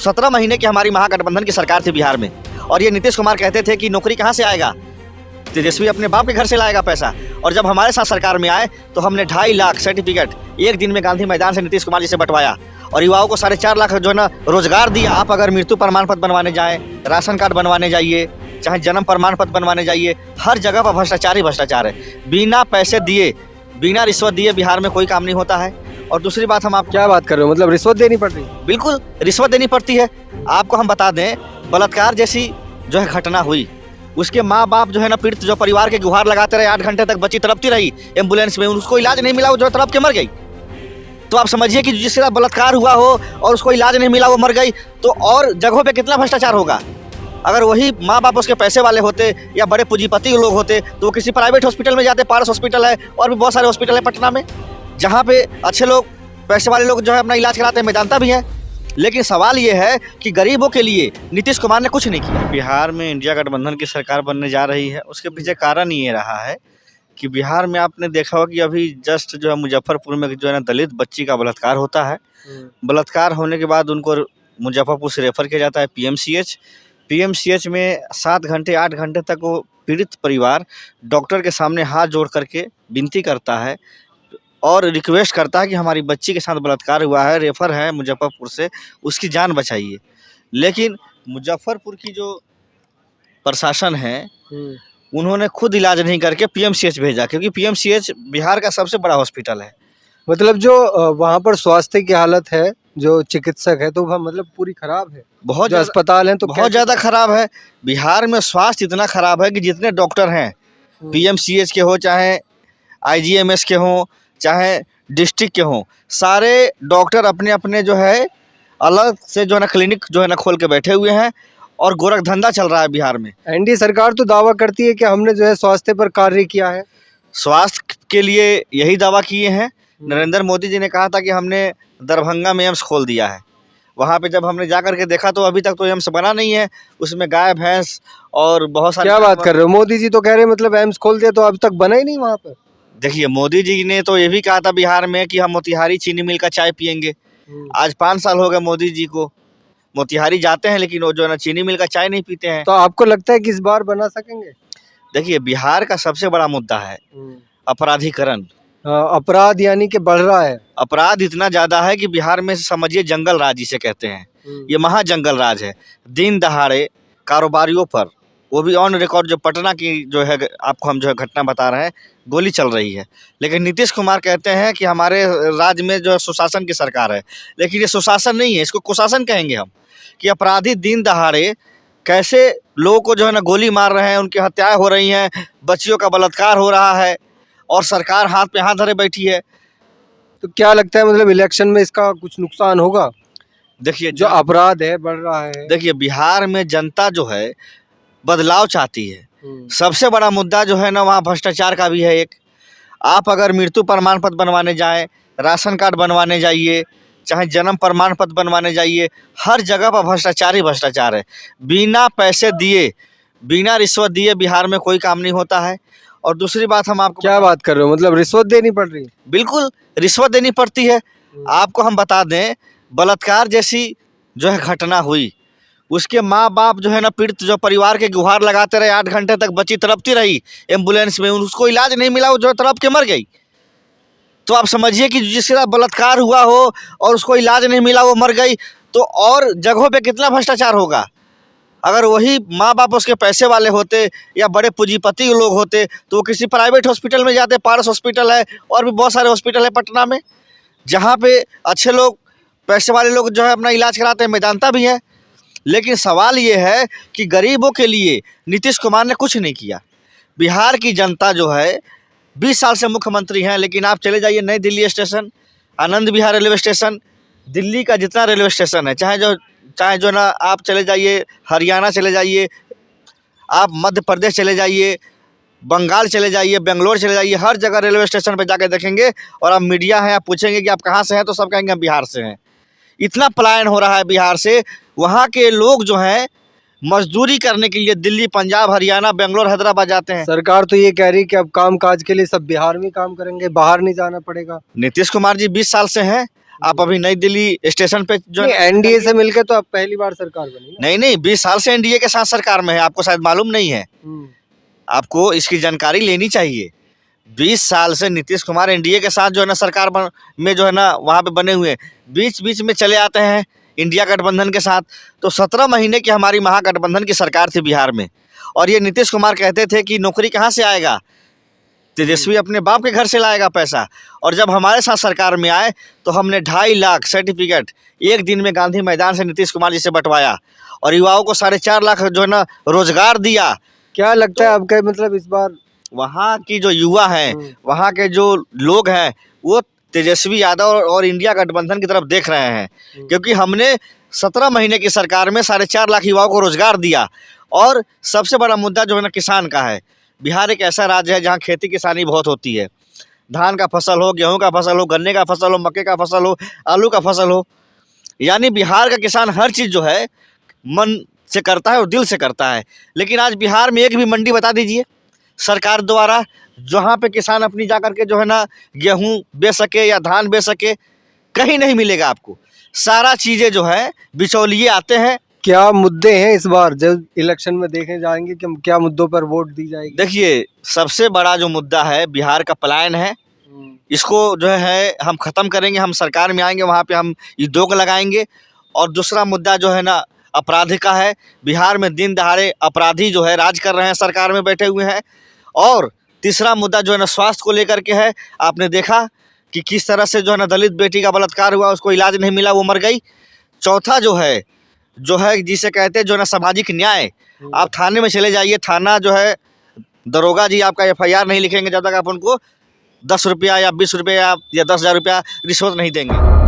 17 महीने की हमारी महागठबंधन की सरकार थी बिहार में, और ये नीतीश कुमार कहते थे कि नौकरी कहाँ से आएगा, तेजस्वी अपने बाप के घर से लाएगा पैसा। और जब हमारे साथ सरकार में आए तो हमने 2.5 लाख सर्टिफिकेट एक दिन में गांधी मैदान से नीतीश कुमार जी से बंटवाया, और युवाओं को 4.5 लाख जो है ना रोजगार दिया। आप अगर मृत्यु प्रमाण पत्र बनवाने जाएँ, राशन कार्ड बनवाने जाइए, चाहे जन्म प्रमाण पत्र बनवाने जाइए, हर जगह पर भ्रष्टाचार ही भ्रष्टाचार है। बिना पैसे दिए, बिना रिश्वत दिए बिहार में कोई काम नहीं होता है। और दूसरी बात, हम आप क्या बात कर रहे हो, मतलब रिश्वत देनी पड़ रही है? बिल्कुल रिश्वत देनी पड़ती है। आपको हम बता दें, बलात्कार जैसी जो है घटना हुई, उसके माँ बाप जो है ना पीड़ित जो परिवार के गुहार लगाते रहे, 8 घंटे तक बच्ची तड़पती रही एम्बुलेंस में, उसको इलाज नहीं मिला, वो जो तड़प के मर गई। तो आप समझिए कि जिसके साथ बलात्कार हुआ हो और उसको इलाज नहीं मिला, वो मर गई, तो और जगहों पे कितना भ्रष्टाचार होगा। अगर वही माँ बाप उसके पैसे वाले होते या बड़े पूंजीपति लोग होते तो वो किसी प्राइवेट हॉस्पिटल में जाते। पारस हॉस्पिटल है और भी बहुत सारे हॉस्पिटल है पटना में, जहाँ पे अच्छे लोग, पैसे वाले लोग जो है अपना इलाज कराते हैं, मैं जानता भी है। लेकिन सवाल ये है कि गरीबों के लिए नीतीश कुमार ने कुछ नहीं किया। बिहार में इंडिया गठबंधन की सरकार बनने जा रही है, उसके पीछे कारण ये रहा है कि बिहार में आपने देखा होगा कि अभी जस्ट जो है मुजफ्फरपुर में जो है ना दलित बच्ची का बलात्कार होता है। बलात्कार होने के बाद उनको मुजफ्फरपुर से रेफर किया जाता है पीएमसीएच में 7 घंटे 8 घंटे तक वो पीड़ित परिवार डॉक्टर के सामने हाथ जोड़ करके विनती करता है और रिक्वेस्ट करता है कि हमारी बच्ची के साथ बलात्कार हुआ है, रेफर है मुजफ्फरपुर से, उसकी जान बचाइए। लेकिन मुजफ्फरपुर की जो प्रशासन है, उन्होंने खुद इलाज नहीं करके पीएमसीएच भेजा, क्योंकि पीएमसीएच बिहार का सबसे बड़ा हॉस्पिटल है। मतलब जो वहाँ पर स्वास्थ्य की हालत है, जो चिकित्सक है, तो वह मतलब पूरी खराब है। बहुत जो अस्पताल हैं तो बहुत ज़्यादा खराब है। बिहार में स्वास्थ्य इतना खराब है कि जितने डॉक्टर हैं, पीएमसीएच के हो, चाहे आईजीएमएस के हों, चाहे डिस्ट्रिक्ट के हों, सारे डॉक्टर अपने अपने जो है अलग से जो है ना क्लिनिक जो है ना खोल के बैठे हुए हैं, और गोरख धंधा चल रहा है बिहार में। एनडीए सरकार तो दावा करती है कि हमने जो है स्वास्थ्य पर कार्य किया है। स्वास्थ्य के लिए यही दावा किए हैं। नरेंद्र मोदी जी ने कहा था कि हमने दरभंगा में एम्स खोल दिया है। वहाँ पे जब हमने जा करके देखा तो अभी तक तो एम्स बना नहीं है, उसमें गाय भैंस और बहुत सारे। क्या बात कर रहे हो, मोदी जी तो कह रहे हैं मतलब एम्स खोल दिया, तो अब तक बना ही नहीं वहाँ पर। देखिए, मोदी जी ने तो ये भी कहा था बिहार में कि हम मोतिहारी चीनी मिल का चाय पियेंगे। आज 5 साल हो गए मोदी जी को, मोतिहारी जाते हैं लेकिन वो जो है ना चीनी मिल का चाय नहीं पीते हैं। तो आपको लगता है कि इस बार बना सकेंगे? देखिए, बिहार का सबसे बड़ा मुद्दा है अपराधीकरण। अपराध यानी कि बढ़ रहा है। अपराध इतना ज़्यादा है कि बिहार में समझिए जंगल राज जिसे कहते हैं, ये महा जंगल राज है। दिन दहाड़े कारोबारियों पर, वो भी ऑन रिकॉर्ड, जो पटना की जो है आपको हम जो है घटना बता रहे हैं, गोली चल रही है। लेकिन नीतीश कुमार कहते हैं कि हमारे राज्य में जो है सुशासन की सरकार है, लेकिन ये सुशासन नहीं है, इसको कुशासन कहेंगे हम। कि अपराधी दिन दहाड़े कैसे लोगों को जो है ना गोली मार रहे हैं, उनकी हत्याएं हो रही हैं, बच्चियों का बलात्कार हो रहा है, और सरकार हाथ पे हाथ धरे बैठी है। तो क्या लगता है मतलब इलेक्शन में इसका कुछ नुकसान होगा? देखिए, जो अपराध है बढ़ रहा है। देखिए, बिहार में जनता जो है बदलाव चाहती है। सबसे बड़ा मुद्दा जो है ना वहाँ भ्रष्टाचार का भी है एक। आप अगर मृत्यु प्रमाण पत्र बनवाने जाएँ, राशन कार्ड बनवाने जाइए, चाहे जन्म प्रमाण पत्र बनवाने जाइए, हर जगह पर भ्रष्टाचार ही भ्रष्टाचार है। बिना पैसे दिए, बिना रिश्वत दिए बिहार में कोई काम नहीं होता है। और दूसरी बात, हम आपको क्या बात कर रहे हो, मतलब रिश्वत देनी पड़ रही है? बिल्कुल रिश्वत देनी पड़ती है। आपको हम बता दें, बलात्कार जैसी जो है घटना हुई, उसके माँ बाप जो है ना पीड़ित जो परिवार के गुहार लगाते रहे, 8 घंटे तक बच्ची तड़पती रही एम्बुलेंस में, उसको इलाज नहीं मिला, वो जो तड़प के मर गई। तो आप समझिए कि जिसके साथ बलात्कार हुआ हो और उसको इलाज नहीं मिला, वो मर गई, तो और जगहों पे कितना भ्रष्टाचार होगा। अगर वही माँ बाप उसके पैसे वाले होते या बड़े पूंजीपति लोग होते तो वो किसी प्राइवेट हॉस्पिटल में जाते। पारस हॉस्पिटल है और भी बहुत सारे हॉस्पिटल है पटना में, जहाँ पे अच्छे लोग, पैसे वाले लोग जो है अपना इलाज कराते हैं, मैं जानता भी है। लेकिन सवाल ये है कि गरीबों के लिए नीतीश कुमार ने कुछ नहीं किया। बिहार की जनता जो है 20 साल से मुख्यमंत्री हैं, लेकिन आप चले जाइए नई Delhi station, Anand Vihar railway station, Delhi का जितना रेलवे स्टेशन है, चाहे जो ना आप चले जाइए हरियाणा, चले जाइए आप मध्य प्रदेश, चले जाइए बंगाल, चले जाइए बेंगलोर, चले जाइए, हर जगह रेलवे स्टेशन पर जाकर देखेंगे, और आप मीडिया हैं, आप पूछेंगे कि आप कहाँ से हैं, तो सब कहेंगे हम बिहार से हैं। इतना पलायन हो रहा है बिहार से। वहाँ के लोग जो हैं मजदूरी करने के लिए दिल्ली, पंजाब, हरियाणा, बेंगलोर, हैदराबाद जाते हैं। सरकार तो ये कह रही है कि अब काम काज के लिए सब बिहार में काम करेंगे, बाहर नहीं जाना पड़ेगा। नीतीश कुमार जी 20 साल से हैं, आप अभी नई दिल्ली स्टेशन पे जो एनडीए से मिलकर तो अब पहली बार सरकार बनी ना। नहीं 20 साल से एनडीए के साथ सरकार में है, आपको शायद मालूम नहीं है, आपको इसकी जानकारी लेनी चाहिए। 20 साल से नीतीश कुमार एनडीए के साथ जो है ना सरकार में जो है ना वहाँ पे बने हुए हैं, बीच बीच में चले आते हैं इंडिया गठबंधन के साथ। तो 17 महीने की हमारी महागठबंधन की सरकार थी बिहार में, और ये नीतीश कुमार कहते थे कि नौकरी कहाँ से आएगा, तेजस्वी अपने बाप के घर से लाएगा पैसा। और जब हमारे साथ सरकार में आए तो हमने 2.5 लाख सर्टिफिकेट एक दिन में गांधी मैदान से नीतीश कुमार जी से बंटवाया, और युवाओं को 4.5 लाख जो है ना रोजगार दिया। क्या लगता है आपका, मतलब इस बार वहाँ की जो युवा हैं, वहाँ के जो लोग हैं, वो तेजस्वी यादव और इंडिया गठबंधन की तरफ देख रहे हैं, क्योंकि हमने 17 महीने की सरकार में 4.5 लाख युवाओं को रोजगार दिया। और सबसे बड़ा मुद्दा जो है ना किसान का है। बिहार एक ऐसा राज्य है जहाँ खेती किसानी बहुत होती है, धान का फसल हो, गेहूं का फसल हो, गन्ने का फसल हो, मक्के का फसल हो, आलू का फसल हो, यानी बिहार का किसान हर चीज़ जो है मन से करता है और दिल से करता है। लेकिन आज बिहार में एक भी मंडी बता दीजिए सरकार द्वारा जहाँ पे किसान अपनी जा करके जो है ना गेहूं बेच सके या धान बेच सके, कहीं नहीं मिलेगा आपको। सारा चीज़ें जो है बिचौलिए आते हैं। क्या मुद्दे हैं इस बार जब इलेक्शन में देखे जाएंगे कि क्या मुद्दों पर वोट दी जाएगी? देखिए, सबसे बड़ा जो मुद्दा है बिहार का पलायन है, इसको जो है हम ख़त्म करेंगे। हम सरकार में आएंगे, वहाँ पे हम उद्योग लगाएंगे। और दूसरा मुद्दा जो है ना अपराधी का है। बिहार में दिन दहाड़े अपराधी जो है राज कर रहे हैं, सरकार में बैठे हुए हैं। और तीसरा मुद्दा जो है ना स्वास्थ्य को लेकर के है। आपने देखा कि किस तरह से जो है ना दलित बेटी का बलात्कार हुआ, उसको इलाज नहीं मिला, वो मर गई। चौथा जो है जिसे कहते हैं जो है ना सामाजिक न्याय। आप थाने में चले जाइए, थाना जो है दरोगा जी आपका FIR नहीं लिखेंगे जब तक आप उनको 10 रुपया या 20 रुपया या 10,000 रुपया रिश्वत नहीं देंगे।